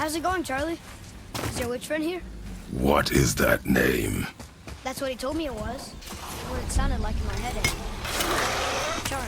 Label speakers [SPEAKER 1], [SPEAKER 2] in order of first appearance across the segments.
[SPEAKER 1] How's it going, Charlie? Is your witch friend here?
[SPEAKER 2] What is that name?
[SPEAKER 1] That's what he told me it was. What it sounded like in my head. Charlie.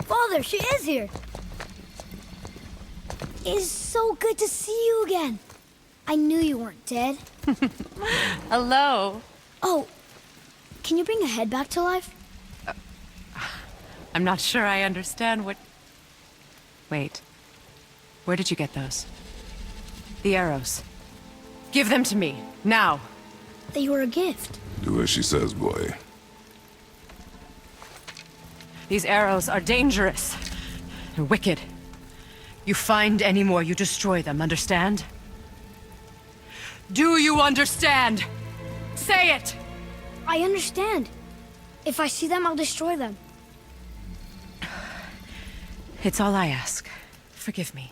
[SPEAKER 1] Father, she is here. It's so good to see you again. I knew you weren't dead.
[SPEAKER 3] Hello.
[SPEAKER 1] Oh, can you bring a head back to life?
[SPEAKER 3] I'm not sure I understand what... Wait. Where did you get those? The arrows. Give them to me, now.
[SPEAKER 1] They were a gift.
[SPEAKER 2] Do as she says, boy.
[SPEAKER 3] These arrows are dangerous. They're wicked. You find any more, you destroy them, understand? Do you understand? Say it!
[SPEAKER 1] I understand. If I see them, I'll destroy them.
[SPEAKER 3] It's all I ask. Forgive me.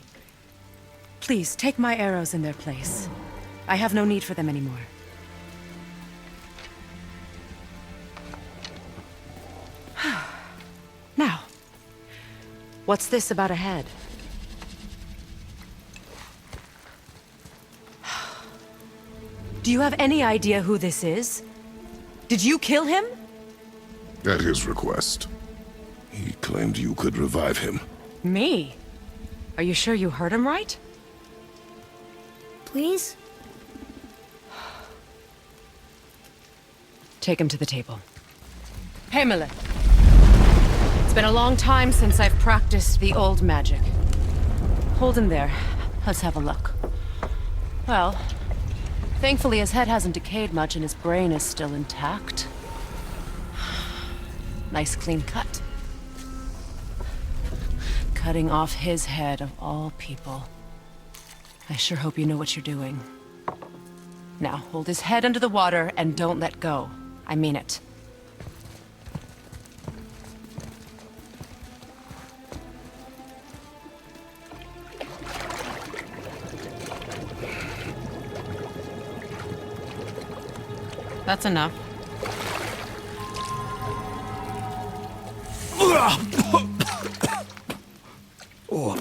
[SPEAKER 3] Please, take my arrows in their place. I have no need for them anymore. Now, what's this about a head? Do you have any idea who this is? Did you kill him?
[SPEAKER 2] At his request. He claimed you could revive him.
[SPEAKER 3] Me? Are you sure you heard him right?
[SPEAKER 1] Please?
[SPEAKER 3] Take him to the table. Pamela. It's been a long time since I've practiced the old magic. Hold him there. Let's have a look. Well, thankfully his head hasn't decayed much and his brain is still intact. Nice clean cut. Cutting off his head of all people. I sure hope you know what you're doing. Now, hold his head under the water and don't let go. I mean it. That's enough.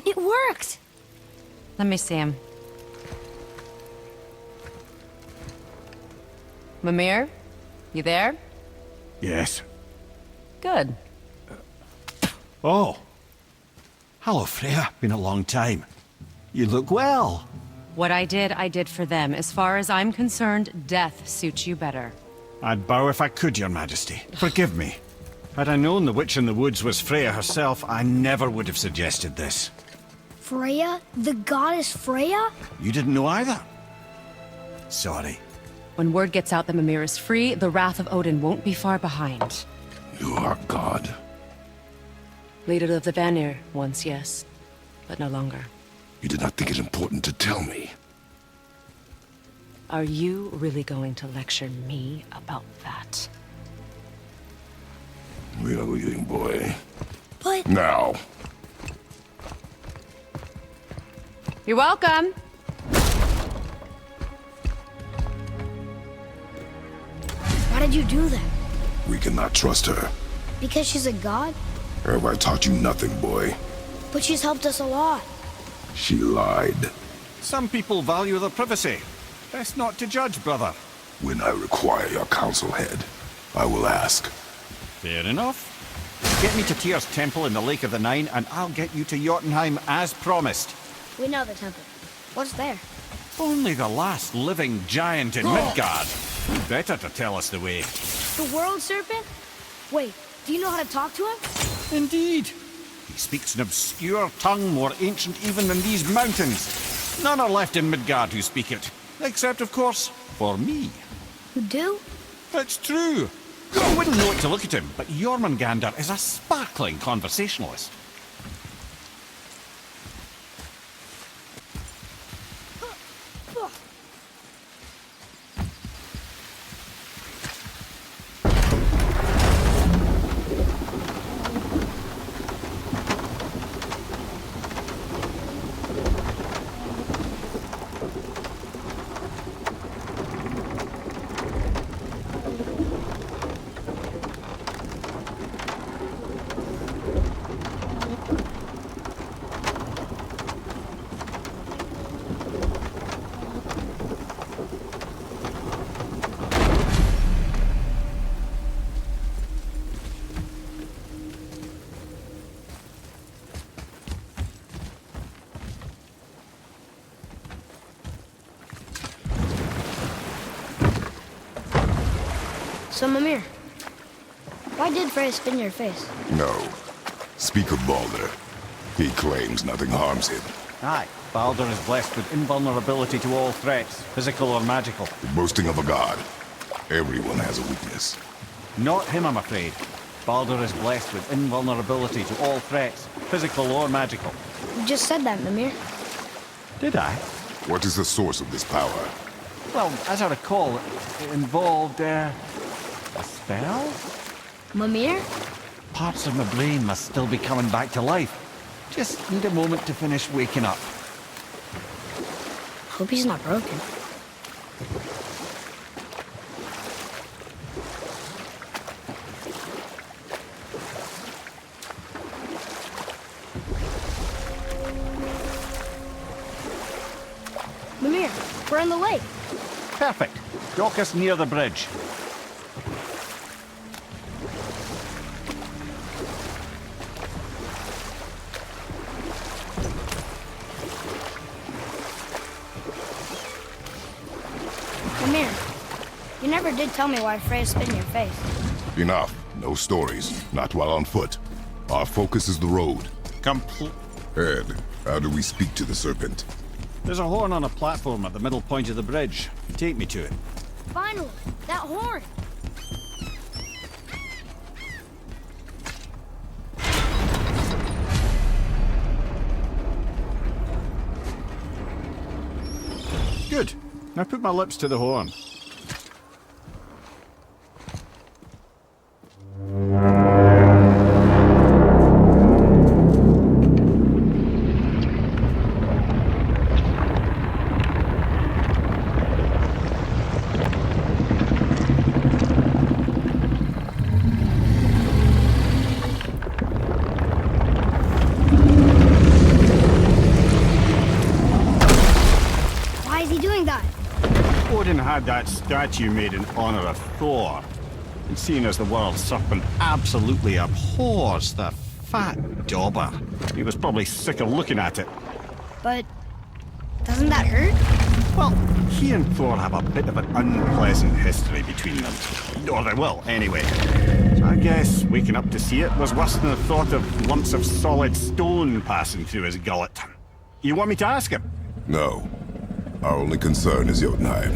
[SPEAKER 1] It worked!
[SPEAKER 3] Let me see him. Mimir? You there?
[SPEAKER 4] Yes.
[SPEAKER 3] Good.
[SPEAKER 4] Oh. Hello, Freya. Been a long time. You look well.
[SPEAKER 3] What I did for them. As far as I'm concerned, death suits you better.
[SPEAKER 4] I'd bow if I could, Your Majesty. Forgive me. Had I known the witch in the woods was Freya herself, I never would have suggested this.
[SPEAKER 1] Freya? The goddess Freya?
[SPEAKER 4] You didn't know either? Sorry.
[SPEAKER 3] When word gets out that Mimir is free, the wrath of Odin won't be far behind.
[SPEAKER 2] You are God.
[SPEAKER 3] Leader of the Vanir, once yes, but no longer.
[SPEAKER 2] You did not think it important to tell me.
[SPEAKER 3] Are you really going to lecture me about that?
[SPEAKER 2] We are leaving, boy.
[SPEAKER 1] But
[SPEAKER 2] Now.
[SPEAKER 3] You're welcome.
[SPEAKER 1] why did you do that?
[SPEAKER 2] We cannot trust her.
[SPEAKER 1] Because she's a god?
[SPEAKER 2] Have I taught you nothing, boy?
[SPEAKER 1] But she's helped us a lot.
[SPEAKER 2] She lied.
[SPEAKER 4] Some people value their privacy. Best not to judge, brother.
[SPEAKER 2] When I require your council head, I will ask.
[SPEAKER 4] Fair enough. Get me to Tyr's temple in the Lake of the Nine, and I'll get you to Jotunheim as promised.
[SPEAKER 1] We know the temple. What's there?
[SPEAKER 4] Only the last living giant in Midgard. Better to tell us the way.
[SPEAKER 1] The world serpent? Wait, do you know how to talk to him?
[SPEAKER 4] Indeed. He speaks an obscure tongue more ancient even than these mountains. None are left in Midgard who speak it. Except, of course, for me.
[SPEAKER 1] You do?
[SPEAKER 4] It's true. You wouldn't know it to look at him, but Jormungandr is a sparkling conversationalist.
[SPEAKER 1] So, Mimir, why did Freya spit in your face?
[SPEAKER 2] No. Speak of Baldur. He claims nothing harms him.
[SPEAKER 4] Aye, Baldur is blessed with invulnerability to all threats, physical or magical.
[SPEAKER 2] Boasting of a god. Everyone has a weakness.
[SPEAKER 4] Not him, I'm afraid. Baldur is blessed with invulnerability to all threats, physical or magical.
[SPEAKER 1] You just said that, Mimir.
[SPEAKER 4] Did I?
[SPEAKER 2] What is the source of this power?
[SPEAKER 4] Well, as I recall, it involved, a spell?
[SPEAKER 1] Mimir?
[SPEAKER 4] Parts of my brain must still be coming back to life. Just need a moment to finish waking up.
[SPEAKER 1] Hope he's not broken. Mimir, we're in the lake.
[SPEAKER 4] Perfect. Dock us near the bridge.
[SPEAKER 1] Mimir, you never did tell me why Freya spit in your face.
[SPEAKER 2] Enough. No stories. Not while on foot. Our focus is the road. Ed, how do we speak to the serpent?
[SPEAKER 4] There's a horn on a platform at the middle point of the bridge. Take me to it.
[SPEAKER 1] Finally, that horn.
[SPEAKER 4] Good. Now put my lips to the horn.
[SPEAKER 1] Why is he doing that?
[SPEAKER 4] Odin had that statue made in honor of Thor. And seeing as the world serpent absolutely abhors the fat dauber, he was probably sick of looking at it.
[SPEAKER 1] But doesn't that hurt?
[SPEAKER 4] Well, he and Thor have a bit of an unpleasant history between them. Or they will, anyway. So I guess waking up to see it was worse than the thought of lumps of solid stone passing through his gullet. You want me to ask him?
[SPEAKER 2] No. Our only concern is Jotunheim.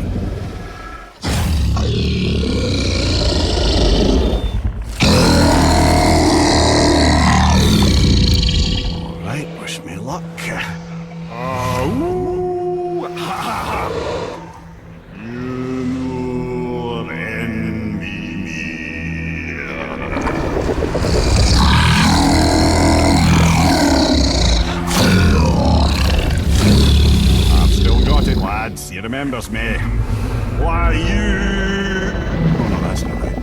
[SPEAKER 4] All right, wish me luck. remembers me. Why you... Oh no, that's not right.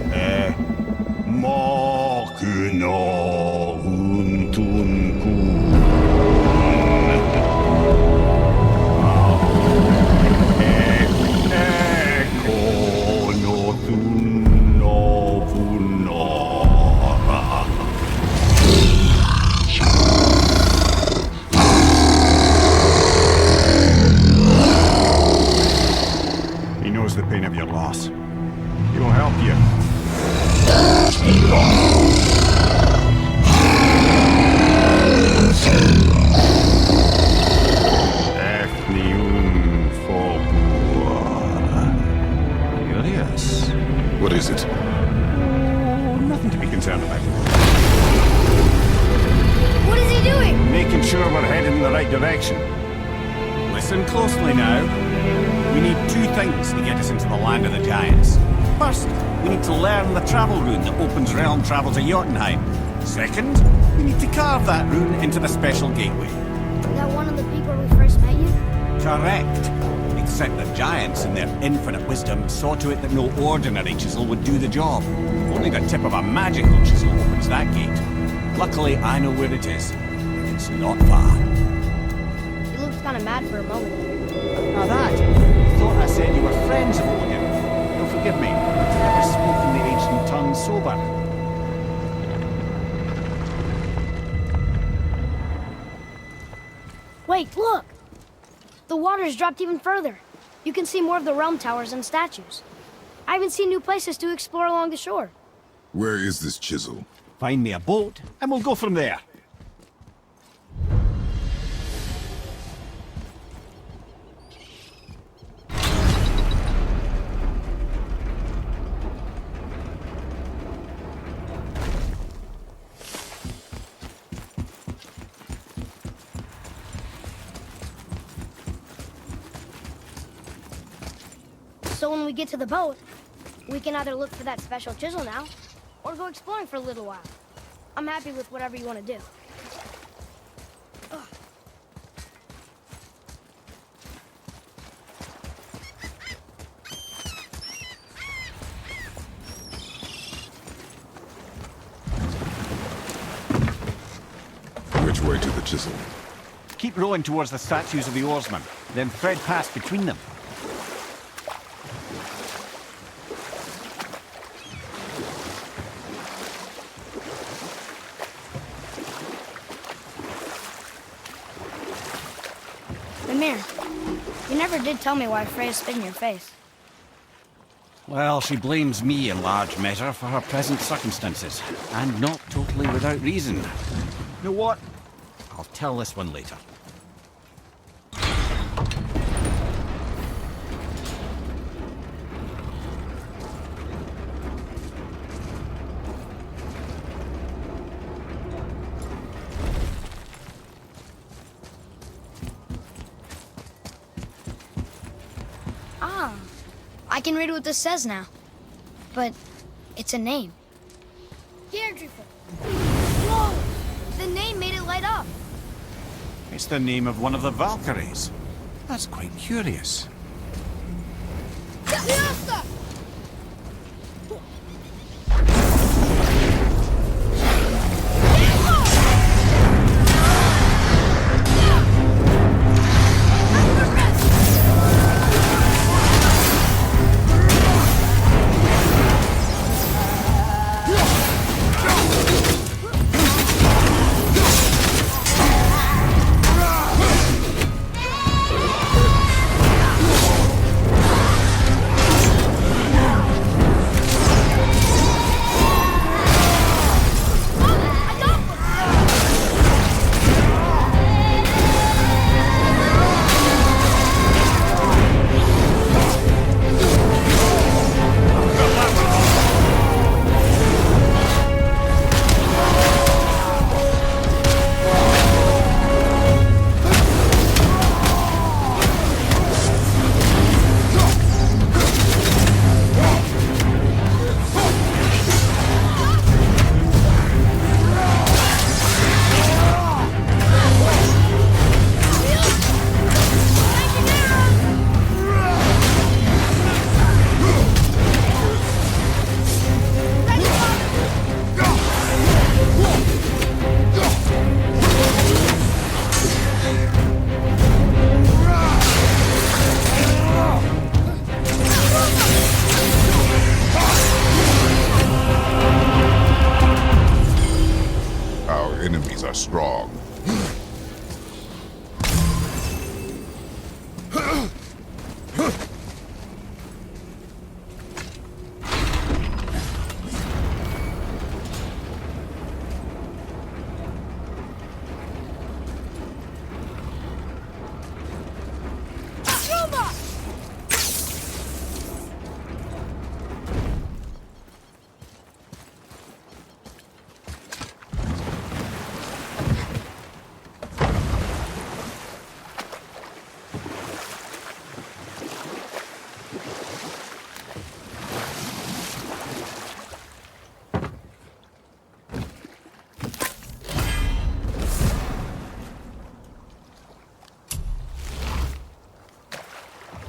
[SPEAKER 4] Mokino Huntunku. He knows the pain of your loss. He will help you. Curious.
[SPEAKER 2] What is it?
[SPEAKER 4] Oh, nothing to be concerned about.
[SPEAKER 1] What is he doing?
[SPEAKER 4] Making sure we're heading in the right direction. Listen closely now. We need two things to get us into the land of the giants. First, we need to learn the travel rune that opens realm travel to Jotunheim. Second, we need to carve that rune into the special gateway.
[SPEAKER 1] That one of the people we first met you?
[SPEAKER 4] Correct. Except the giants, in their infinite wisdom, saw to it that no ordinary chisel would do the job. Only the tip of a magical chisel opens that gate. Luckily, I know where it is. It's not far.
[SPEAKER 1] You looked kind of mad for a moment.
[SPEAKER 4] Now that, thought I said you were friends of Odin. You'll forgive me. I've never spoken the ancient tongue sober.
[SPEAKER 1] Wait, look! The water's dropped even further. You can see more of the realm towers and statues. I even see new places to explore along the shore.
[SPEAKER 2] Where is this chisel?
[SPEAKER 4] Find me a boat, and we'll go from there.
[SPEAKER 1] So when we get to the boat, we can either look for that special chisel now, or go exploring for a little while. I'm happy with whatever you want to do. Ugh.
[SPEAKER 2] Which way to the chisel?
[SPEAKER 4] Keep rowing towards the statues of the oarsmen, then thread past between them.
[SPEAKER 1] Mimir, you never did tell me why Freya spit in your face.
[SPEAKER 4] Well, she blames me in large measure for her present circumstances, and not totally without reason. You know what? I'll tell this one later.
[SPEAKER 1] Ah, I can read what this says now. But it's a name. Deirdreful. Whoa! The name made it light up.
[SPEAKER 4] It's the name of one of the Valkyries. That's quite curious.
[SPEAKER 2] enemies are strong.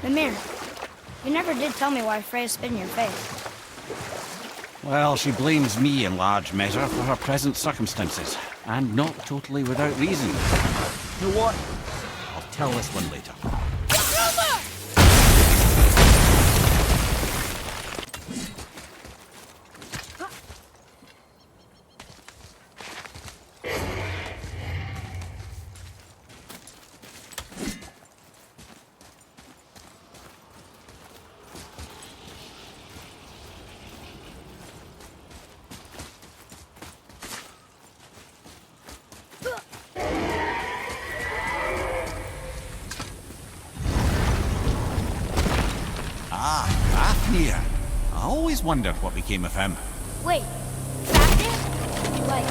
[SPEAKER 1] Mimir, you never did tell me why Freya spit in your face.
[SPEAKER 4] Well, she blames me in large measure for her present circumstances, and not totally without reason. You know what? I'll tell this one later. Fafnir. I always wondered what became of him.
[SPEAKER 1] Wait, Fafnir? Like,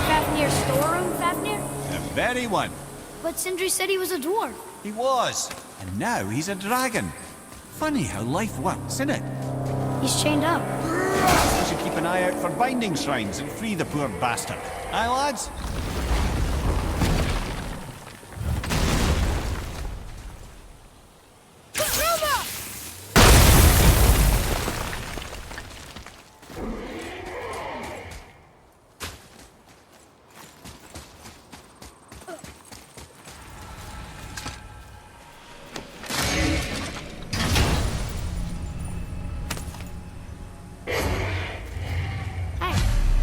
[SPEAKER 1] Fafnir's storeroom Fafnir?
[SPEAKER 4] The very one.
[SPEAKER 1] But Sindri said he was a dwarf.
[SPEAKER 4] He was. And now he's a dragon. Funny how life works, isn't it?
[SPEAKER 1] He's chained up.
[SPEAKER 4] We should keep an eye out for binding shrines and free the poor bastard. Aye, lads?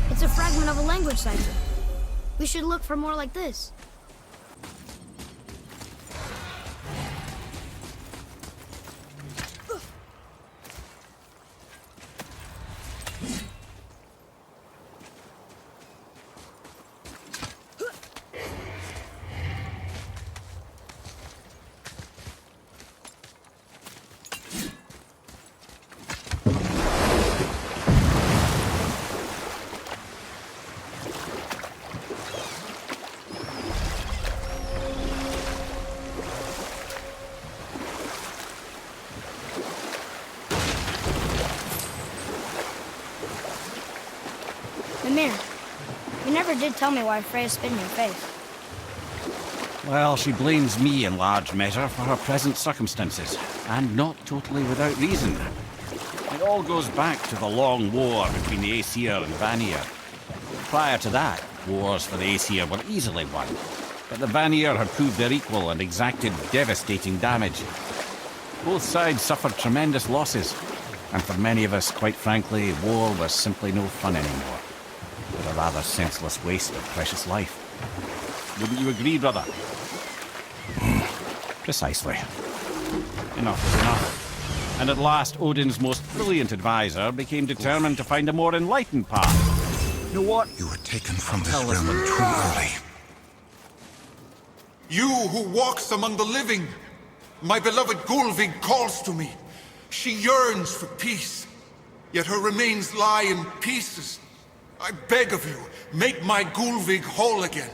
[SPEAKER 1] It's a fragment of a language cipher. We should look for more like this. Mimir, you never did tell me why Freya spit in your face.
[SPEAKER 4] Well, she blames me in large measure for her present circumstances, and not totally without reason. It all goes back to the long war between the Aesir and Vanir. Prior to that, wars for the Aesir were easily won, but the Vanir had proved their equal and exacted devastating damage. Both sides suffered tremendous losses, and for many of us, quite frankly, war was simply no fun anymore. But a rather senseless waste of precious life. Wouldn't you agree, brother? Precisely. Enough is enough. And at last, Odin's most brilliant advisor became determined to find a more enlightened path. You know what?
[SPEAKER 5] You were taken from this
[SPEAKER 4] Tell us
[SPEAKER 5] realm
[SPEAKER 4] what-
[SPEAKER 5] too early. You who walks among the living, my beloved Gulvig calls to me. She yearns for peace, yet her remains lie in pieces. I beg of you, make my Gulvig whole again.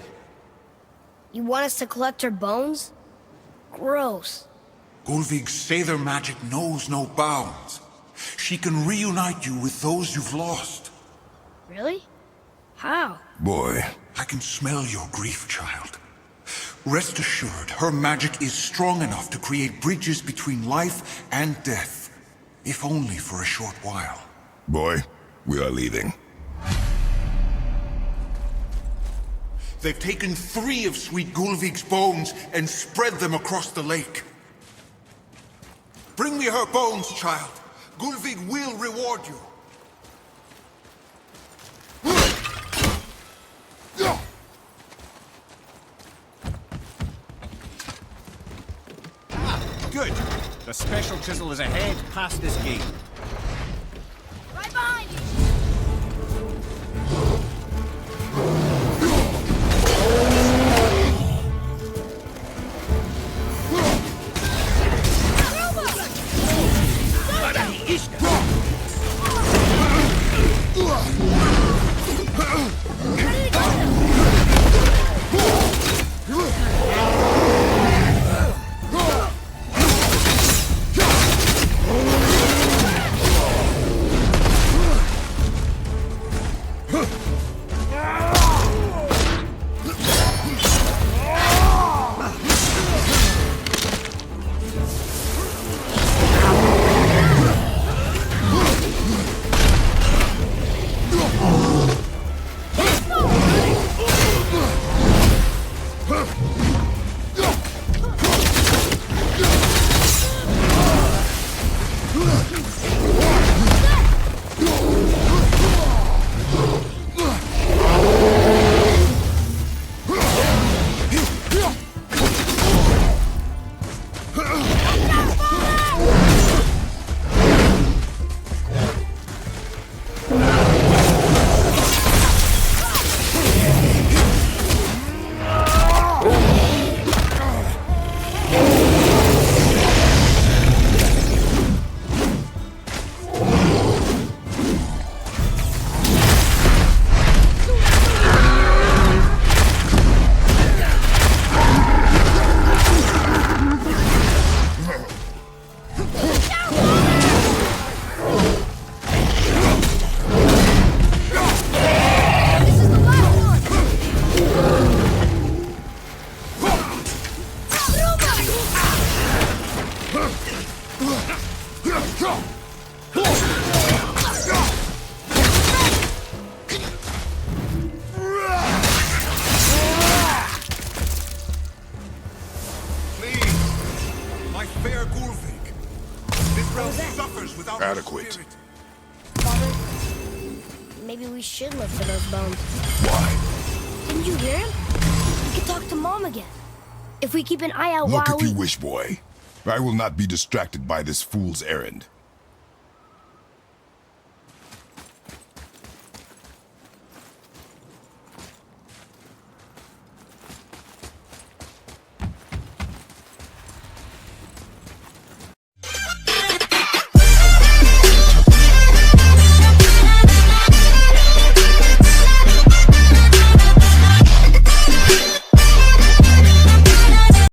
[SPEAKER 1] You want us to collect her bones? Gross.
[SPEAKER 5] Gulvig's Seidr magic knows no bounds. She can reunite you with those you've lost.
[SPEAKER 1] Really? How?
[SPEAKER 2] Boy,
[SPEAKER 5] I can smell your grief, child. Rest assured, her magic is strong enough to create bridges between life and death, if only for a short while.
[SPEAKER 2] boy, we are leaving.
[SPEAKER 5] They've taken 3 of sweet Gulvig's bones and spread them across the lake. Bring me her bones, child. Gulvig will reward you.
[SPEAKER 4] Good. The special chisel is ahead past this gate.
[SPEAKER 1] Right behind you!
[SPEAKER 5] My fair Gulvig. This realm suffers without your
[SPEAKER 2] Adequate.
[SPEAKER 5] spirit.
[SPEAKER 1] Father, maybe we should look for those bones.
[SPEAKER 2] Why?
[SPEAKER 1] Didn't you hear him? We could talk to Mom again. If we keep an eye out
[SPEAKER 2] Look
[SPEAKER 1] while
[SPEAKER 2] if you wish, boy. I will not be distracted by this fool's errand.